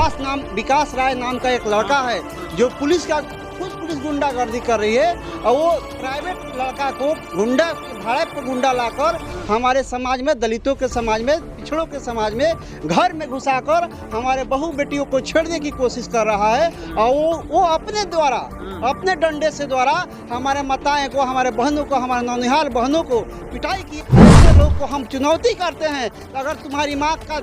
विकास राय नाम का एक लड़का है जो पुलिस गुंडागर्दी कर रही है, और वो प्राइवेट लड़का को भाड़े पर गुंडा लाकर हमारे समाज में, दलितों के समाज में, पिछड़ों के समाज में घर में घुसाकर हमारे बहू बेटियों को छेड़ने की कोशिश कर रहा है। और वो अपने डंडे से द्वारा हमारे माताएं को, हमारे बहनों को, हमारे नौनिहाल बहनों को पिटाई की। ऐसे लोग को हम चुनौती करते हैं, अगर तुम्हारी माँ का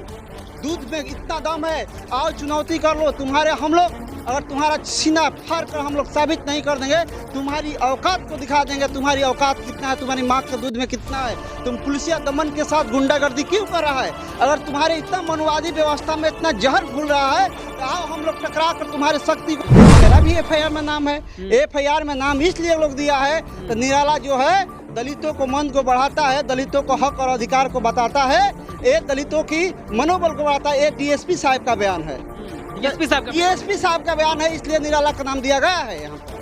दूध में इतना दम है, आओ चुनौती कर लो। हम लोग अगर तुम्हारा सीना फाड़ कर हम लोग साबित नहीं कर देंगे, तुम्हारी औकात को दिखा देंगे, तुम्हारी औकात कितना है, तुम्हारी माँ के दूध में कितना है। तुम पुलिसिया दमन के साथ गुंडागर्दी क्यों कर रहा है? अगर तुम्हारे इतना मनुवादी व्यवस्था में इतना जहर घुल रहा है, तो आओ हम लोग टकरा कर तुम्हारे शक्ति को। मेरा भी FIR में नाम है। FIR में नाम इसलिए लोग दिया है तो निराला जो है दलितों को मन को बढ़ाता है, दलितों को हक और अधिकार को बताता है, ये दलितों की मनोबल को बढ़ाता है। ये DSP साहब का बयान है, DSP साहब का बयान है, इसलिए निराला का नाम दिया गया है यहाँ पर।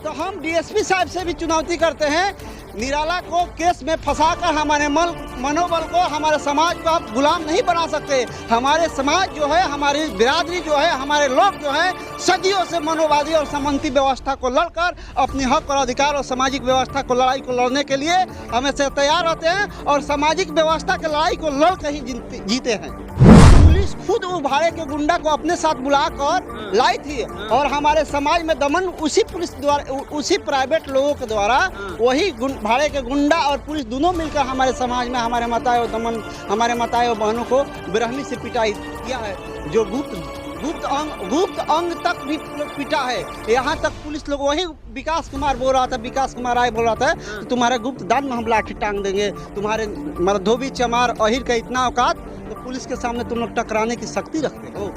तो हम DSP साहब से भी चुनौती करते हैं, निराला को केस में फंसाकर हमारे मनोबल को, हमारे समाज को आप गुलाम नहीं बना सकते। हमारे समाज जो है, हमारी बिरादरी जो है, हमारे लोग जो है सदियों से मनोवादी और सामंती व्यवस्था को लड़कर अपनी हक और अधिकार और सामाजिक व्यवस्था को लड़ाई को लड़ने के लिए हमेशा तैयार होते हैं, और सामाजिक व्यवस्था की लड़ाई को लड़ कर ही जीते हैं। पुलिस खुद वो भाड़े के गुंडा को अपने साथ बुलाकर लाई थी, और हमारे समाज में दमन उसी पुलिस द्वारा, उसी प्राइवेट लोगों के द्वारा, वही भाड़े के गुंडा और पुलिस दोनों मिलकर हमारे समाज में हमारे माताएं और बहनों को बेरहमी से पिटाई किया है। जो गुप्त अंग तक भी पिटा है। यहाँ तक पुलिस लोग, वही विकास कुमार राय बोल रहा था तो तुम्हारे गुप्त दान में हम लाठी टांग देंगे, तुम्हारे धोबी चमार अहिर का इतना औकात, तो पुलिस के सामने तुम लोग टकराने की शक्ति रखते हो।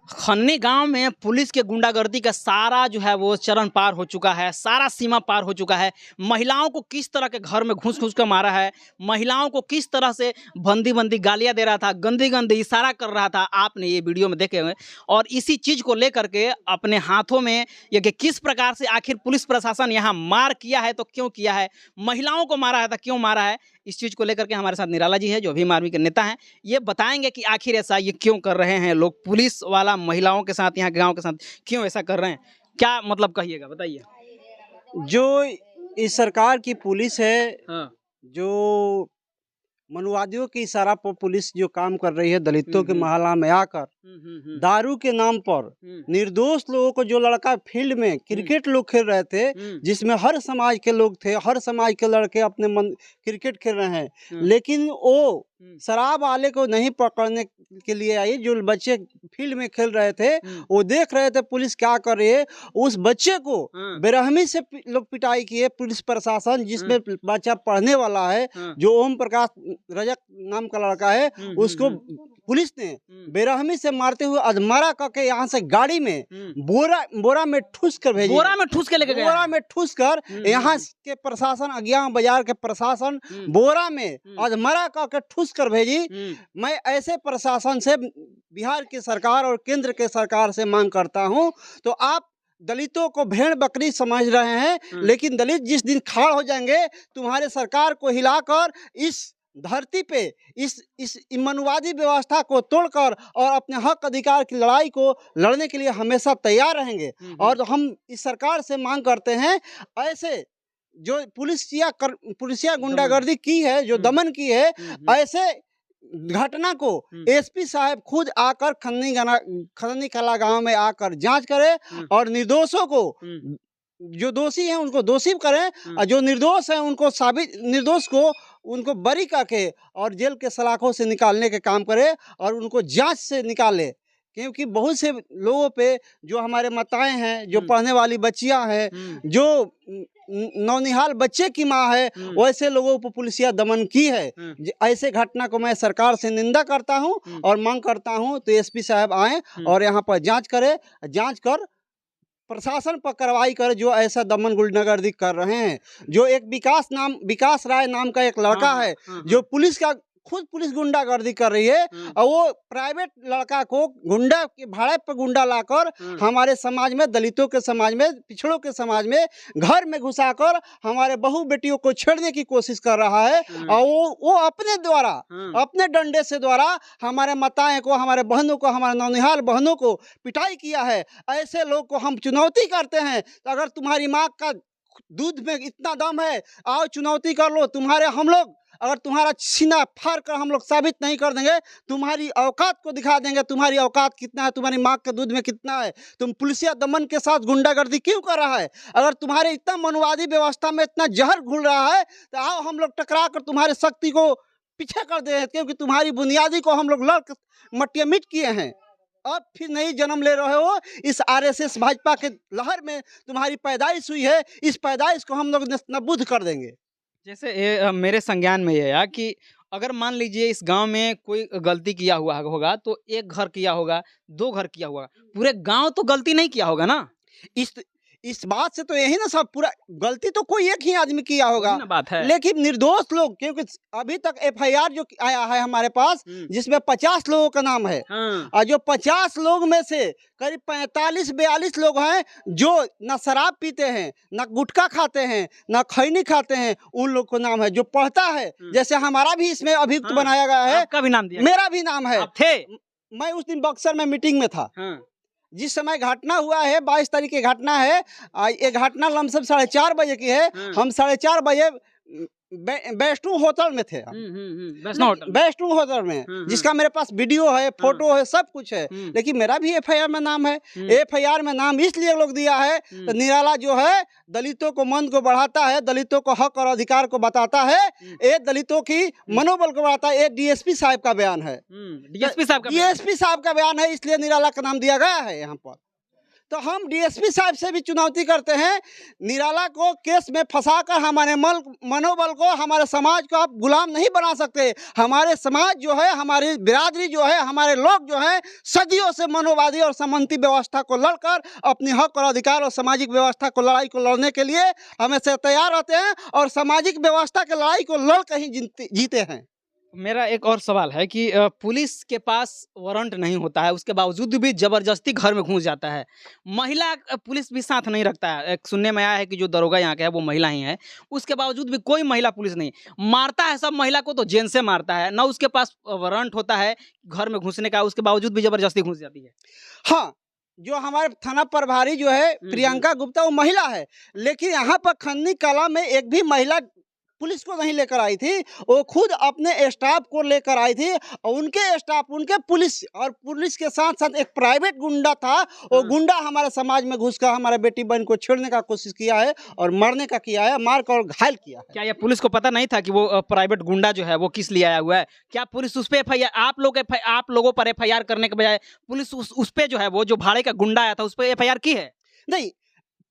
खन्नी गांव में पुलिस के गुंडागर्दी का सारा जो है वो चरण पार हो चुका है, सारा सीमा पार हो चुका है। महिलाओं को किस तरह के घर में घुस कर मारा है, महिलाओं को किस तरह से बंदी गालियां दे रहा था, गंदी इशारा कर रहा था, आपने ये वीडियो में देखे हुए। और इसी चीज़ को लेकर के अपने हाथों में ये कि किस प्रकार से आखिर पुलिस प्रशासन यहाँ मार किया है तो क्यों किया है, महिलाओं को मारा है तो क्यों मारा है, इस चीज़ को लेकर के हमारे साथ निराला जी है जो भीम आर्मी के नेता हैं। ये बताएंगे कि आखिर ऐसा ये क्यों कर रहे हैं लोग, पुलिस वाला महिलाओं के साथ, यहाँ गांव के साथ क्यों ऐसा कर रहे हैं, क्या मतलब कहिएगा, बताइए। जो इस सरकार की पुलिस है, हाँ। जो मनुवादियों के इशारा पर पुलिस जो काम कर रही है, दलितों के मोहल्ला में आकर दारू के नाम पर निर्दोष लोगों को, जो लड़का फील्ड में क्रिकेट लोग खेल रहे थे, जिसमें हर समाज के लोग थे, हर समाज के लड़के अपने मन क्रिकेट खेल रहे हैं, लेकिन वो शराब वाले को नहीं पकड़ने के लिए आई। जो बच्चे फील्ड में खेल रहे थे वो देख रहे थे पुलिस क्या कर रही है, उस बच्चे को बेरहमी से लोग पिटाई किए। पुलिस प्रशासन, जिसमें बच्चा पढ़ने वाला है, जो ओम प्रकाश रजक नाम का लड़का है, उसको पुलिस ने बेरहमी से मारते हुए अधमरा करके यहाँ से गाड़ी में बोरा में ठूस कर भेजी, बोरा में ठूस के लेके गया, बोरा में ठूस कर यहाँ के प्रशासन, अज्ञान बाजार के प्रशासन बोरा में अधमरा करके ठूस कर भेजी। मैं ऐसे प्रशासन से, बिहार की सरकार और केंद्र के सरकार से मांग करता हूँ, तो आप दलितों को भेड़ बकरी समझ रहे हैं, लेकिन दलित जिस दिन खाड़ हो जाएंगे, तुम्हारे सरकार को हिलाकर इस धरती पे इस मनुवादी व्यवस्था को तोड़कर और अपने हक अधिकार की लड़ाई को लड़ने के लिए हमेशा तैयार रहेंगे। और हम इस सरकार से मांग करते हैं, ऐसे जो पुलिसिया गुंडागर्दी की है, जो दमन की है, ऐसे घटना को SP साहब खुद आकर खन्नी कला गांव में आकर जांच करें, और निर्दोषों को, जो दोषी हैं उनको दोषी करें, और जो निर्दोष हैं निर्दोष को उनको बरी करके और जेल के सलाखों से निकालने के काम करे, और उनको जांच से निकाले। क्योंकि बहुत से लोगों पे, जो हमारे माताएं हैं, जो पढ़ने वाली बच्चियां हैं, जो नौनिहाल बच्चे की माँ है, वैसे लोगों पर पुलिसिया दमन की है। ऐसे घटना को मैं सरकार से निंदा करता हूं और मांग करता हूं तो SP साहब आए और यहाँ पर जांच करे, जांच कर प्रशासन पर कार्रवाई करे जो ऐसा दमन गुंडागर्दी कर रहे हैं। जो एक विकास राय नाम का एक लड़का है, जो खुद पुलिस गुंडागर्दी कर रही है और वो प्राइवेट लड़का को गुंडा के भाड़े पर गुंडा लाकर हमारे समाज में, दलितों के समाज में, पिछड़ों के समाज में घर में घुसाकर हमारे बहू बेटियों को छेड़ने की कोशिश कर रहा है। और वो अपने द्वारा, अपने डंडे से द्वारा हमारे माताएं को, हमारे बहनों को, हमारे नौनिहाल बहनों को पिटाई किया है। ऐसे लोग को हम चुनौती करते हैं, तो अगर तुम्हारी माँ का दूध में इतना दम है, आओ चुनौती कर लो। हम लोग अगर तुम्हारा सीना फाड़ कर हम लोग साबित नहीं कर देंगे, तुम्हारी औकात को दिखा देंगे, तुम्हारी औकात कितना है, तुम्हारी माँ के दूध में कितना है, तुम पुलिसिया दमन के साथ गुंडागर्दी क्यों कर रहा है। अगर तुम्हारे इतना मनुवादी व्यवस्था में इतना जहर घुल रहा है, तो आओ हम लोग टकरा कर तुम्हारे शक्ति को पीछे कर दे, क्योंकि तुम्हारी बुनियादी को हम लोग लड़ मटिया मिट किए हैं। अब फिर नई जन्म ले रहे हो। इस आरएसएस भाजपा के लहर में तुम्हारी पैदाइश हुई है, इस पैदाइश को हम लोग नबूद कर देंगे। जैसे मेरे संज्ञान में ये है कि अगर मान लीजिए इस गांव में कोई गलती किया हुआ होगा तो एक घर किया होगा, 2 घर किया होगा, पूरे गांव तो गलती नहीं किया होगा ना। इस बात से तो यही ना, सब पूरा गलती तो कोई एक ही आदमी किया होगा, बात है। लेकिन निर्दोष लोग, क्योंकि अभी तक एफआईआर जो आया है हमारे पास, जिसमें 50 लोगों का नाम है, और जो 50 लोग में से करीब 45-42 लोग हैं जो न शराब पीते हैं, न गुटखा खाते हैं, न खैनी खाते हैं, उन लोग को नाम है। जो पढ़ता है, जैसे हमारा भी इसमें अभियुक्त बनाया गया है, आपका भी नाम दिया, मेरा भी नाम है। थे मैं उस दिन बक्सर में मीटिंग में था, जिस समय घटना हुआ है, 22 तारीख की घटना है। ये घटना लमसम 4:30 बजे की है। हम 4:30 बजे वैष्णो होटल में थे, वैष्णो होटल में, जिसका मेरे पास वीडियो है, फोटो है, सब कुछ है। लेकिन मेरा भी एफआईआर में नाम है। एफआईआर में नाम इसलिए लोग दिया है, तो निराला जो है दलितों को, मन को बढ़ाता है, दलितों को हक और अधिकार को बताता है, ये दलितों की मनोबल को बढ़ाता है। ये डीएसपी साहब का बयान है, डीएसपी साहब का बयान है, इसलिए निराला का नाम दिया गया है यहाँ पर। तो हम डीएसपी साहब से भी चुनौती करते हैं, निराला को केस में फंसाकर हमारे मनोबल को, हमारे समाज को आप गुलाम नहीं बना सकते। हमारे समाज जो है, हमारी बिरादरी जो है, हमारे लोग जो है, सदियों से मनोवादी और सामंती व्यवस्था को लड़कर अपनी हक और अधिकार और सामाजिक व्यवस्था को, लड़ाई को लड़ने के लिए हमेशा तैयार रहते हैं, और सामाजिक व्यवस्था की लड़ाई को लड़ कर ही जीते हैं। मेरा एक और सवाल है कि पुलिस के पास वारंट नहीं होता है, उसके बावजूद भी जबरदस्ती घर में घुस जाता है। महिला पुलिस भी साथ नहीं रखता है। एक सुनने में आया है कि जो दरोगा यहाँ के है वो महिला ही है, उसके बावजूद भी कोई महिला पुलिस नहीं मारता है। सब महिला को तो जेल से मारता है ना, उसके पास वारंट होता है घर में घुसने का, उसके बावजूद भी जबरदस्ती घुस जाती है। हाँ, जो हमारे थाना प्रभारी जो है प्रियंका गुप्ता, वो महिला है, लेकिन यहाँ पर खन्नी कला में एक भी महिला पुलिस को नहीं लेकर आई थी, वो खुद अपने स्टाफ को लेकर आई थी। और उनके स्टाफ, उनके पुलिस और पुलिस के साथ साथ एक प्राइवेट गुंडा था, वो गुंडा हमारे समाज में घुसकर हमारे बेटी बहन को छेड़ने का कोशिश किया है और मारने का किया है, मार कर घायल किया है। क्या ये पुलिस को पता नहीं था कि वो प्राइवेट गुंडा जो है वो किस लिए आया हुआ है? क्या पुलिस उस पर एफआईआर, आप लोगों पर एफआईआर करने के बजाय पुलिस उस पे जो है, वो जो भाड़े का गुंडा आया था उस पर एफआईआर की है? नहीं,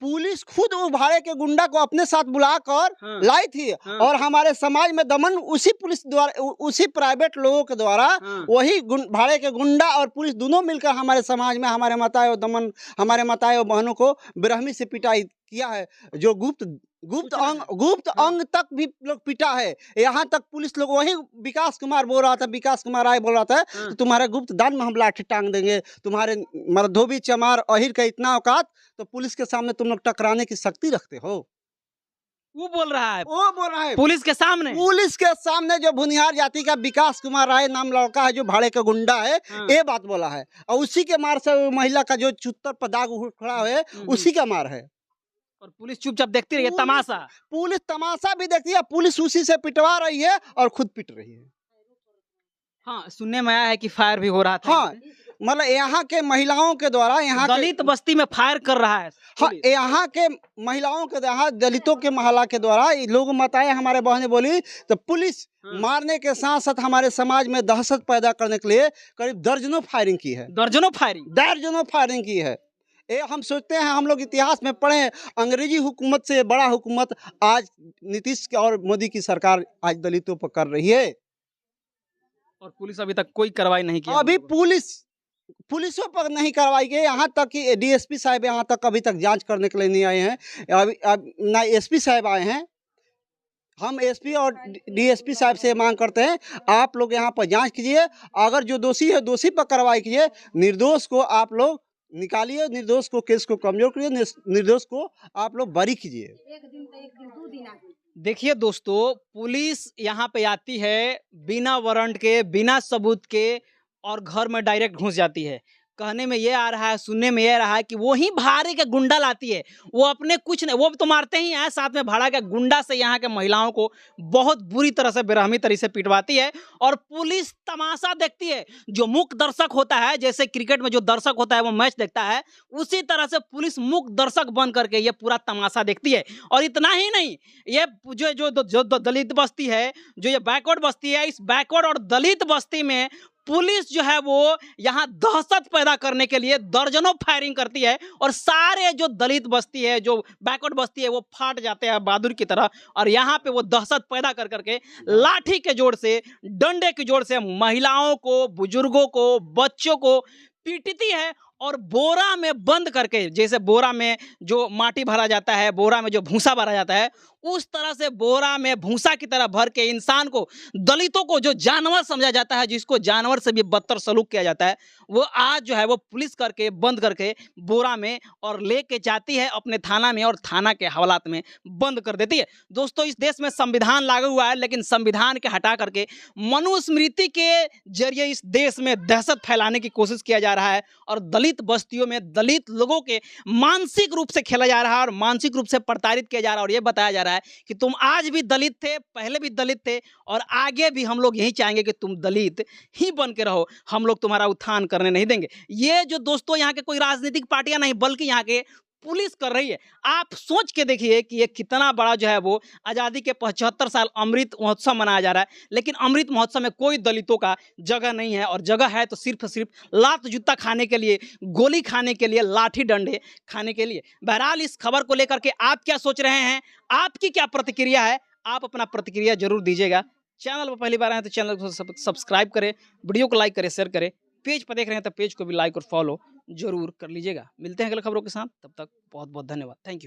पुलिस खुद वो भाड़े के गुंडा को अपने साथ बुलाकर लाई थी, और हमारे समाज में दमन उसी पुलिस द्वारा, उसी प्राइवेट लोगों के द्वारा, वही भाड़े के गुंडा और पुलिस दोनों मिलकर हमारे समाज में हमारे माताएं और दमन, हमारे माताएं और बहनों को बेरहमी से पिटाई किया है। जो गुप्त अंग तक भी लोग पिटा है। यहाँ तक पुलिस लोग, वही विकास कुमार बोल रहा था, विकास कुमार राय बोल रहा था, तो तुम्हारे गुप्त दान में हम लाठी टांग देंगे, तुम्हारे मर्दोबी चमार अहिर का इतना औकात, तो पुलिस के सामने तुम लोग टकराने की शक्ति रखते हो। वो बोल रहा है पुलिस के सामने जो भुनिहार जाति का विकास कुमार राय नाम लड़का है, जो भाड़े का गुंडा है, ये बात बोला है। और उसी के मार से महिला का जो चुत्तर पर दाग खड़ा है, उसी का मार है। और पुलिस चुपचाप देखती रही है तमाशा। पुलिस तमाशा भी देखती है, पुलिस उसी से पिटवा रही है और खुद पिट रही है। हाँ, सुनने में आया है कि फायर भी हो रहा था। हाँ, मतलब यहाँ के महिलाओं के द्वारा, यहाँ दलित बस्ती में फायर कर रहा है। हाँ, यहाँ के महिलाओं के द्वारा, दलितों के महिला के द्वारा लोग माताएं हमारे बहनें बोली, तो पुलिस मारने के साथ साथ हमारे समाज में दहशत पैदा करने के लिए करीब दर्जनों फायरिंग की है। दर्जनों फायरिंग की है। ये हम सोचते हैं, हम लोग इतिहास में पढ़े, अंग्रेजी हुकूमत से बड़ा हुकूमत आज नीतीश और मोदी की सरकार आज दलितों पर कर रही है, और पुलिस अभी तक कोई कार्रवाई नहीं की। अभी पुलिसों पर नहीं कार्रवाई की। यहाँ तक कि डीएसपी साहब यहाँ तक अभी तक जांच करने के लिए नहीं आए हैं। अभी ना एसपी साहब आए हैं, हम एसपी और डीएसपी साहब से मांग करते हैं, आप लोग यहाँ पर जांच कीजिए, अगर जो दोषी है दोषी पर कार्रवाई कीजिए, निर्दोष को आप लोग निकालिए, निर्दोष को केस को कमजोर करिए, निर्दोष को आप लोग बरी कीजिए। देखिए दोस्तों, पुलिस यहाँ पे आती है बिना वारंट के, बिना सबूत के, और घर में डायरेक्ट घुस जाती है। कहने में ये आ रहा है, सुनने में ये आ रहा है कि वो ही भाड़े के गुंडा लाती है। वो अपने कुछ नहीं, वो तो मारते ही हैं, साथ में भाड़ा के गुंडा से यहाँ के महिलाओं को बहुत बुरी तरह से, बेरहमी तरीके से पिटवाती है, और पुलिस तमाशा देखती है। जो मूक दर्शक होता है, जैसे क्रिकेट में जो दर्शक होता है वो मैच देखता है, उसी तरह से पुलिस मूक दर्शक बन करके ये पूरा तमाशा देखती है। और इतना ही नहीं, ये जो दलित बस्ती है, जो ये बैकवर्ड बस्ती है, इस बैकवर्ड और दलित बस्ती में पुलिस जो है वो यहाँ दहशत पैदा करने के लिए दर्जनों फायरिंग करती है, और सारे जो दलित बस्ती है, जो बैकवर्ड बस्ती है, वो फाट जाते हैं बहादुर की तरह। और यहाँ पे वो दहशत पैदा कर करके लाठी के जोर से, डंडे के जोर से महिलाओं को, बुजुर्गों को, बच्चों को पीटती है, और बोरा में बंद करके, जैसे बोरा में जो माटी भरा जाता है, बोरा में जो भूसा भरा जाता है, उस तरह से बोरा में भूसा की तरह भर के इंसान को, दलितों को जो जानवर समझा जाता है, जिसको जानवर से भी बदतर सलूक किया जाता है, वो आज जो है वो पुलिस करके, बंद करके बोरा में और लेके जाती है अपने थाना में, और थाना के हवालात में बंद कर देती है। दोस्तों, इस देश में संविधान लागू हुआ है, लेकिन संविधान के हटा करके मनुस्मृति के जरिए इस देश में दहशत फैलाने की कोशिश किया जा रहा है, और दलित बस्तियों में दलित लोगों के मानसिक रूप से खेला जा रहा है, और मानसिक रूप से प्रताड़ित किया जा रहा है, और ये बताया जा रहा है कि तुम आज भी दलित थे, पहले भी दलित थे, और आगे भी हम लोग यही चाहेंगे कि तुम दलित ही बन के रहो, हम लोग तुम्हारा उत्थान करने नहीं देंगे। ये जो दोस्तों यहाँ के कोई राजनीतिक पार्टियां नहीं, बल्कि यहाँ के पुलिस कर रही है। आप सोच के देखिए कि ये कितना बड़ा जो है वो आज़ादी के 75 साल अमृत महोत्सव मनाया जा रहा है, लेकिन अमृत महोत्सव में कोई दलितों का जगह नहीं है, और जगह है तो सिर्फ लात जूता खाने के लिए, गोली खाने के लिए, लाठी डंडे खाने के लिए। बहरहाल, इस खबर को लेकर के आप क्या सोच रहे हैं, आपकी क्या प्रतिक्रिया है, आप अपना प्रतिक्रिया जरूर दीजिएगा। चैनल पर पहली बार आए तो चैनल को सब्सक्राइब करें, वीडियो को लाइक करें, शेयर करें। पेज पर देख रहे हैं तो पेज को भी लाइक और फॉलो जरूर कर लीजिएगा। मिलते हैं अगले खबरों के साथ, तब तक बहुत बहुत धन्यवाद। Thank you.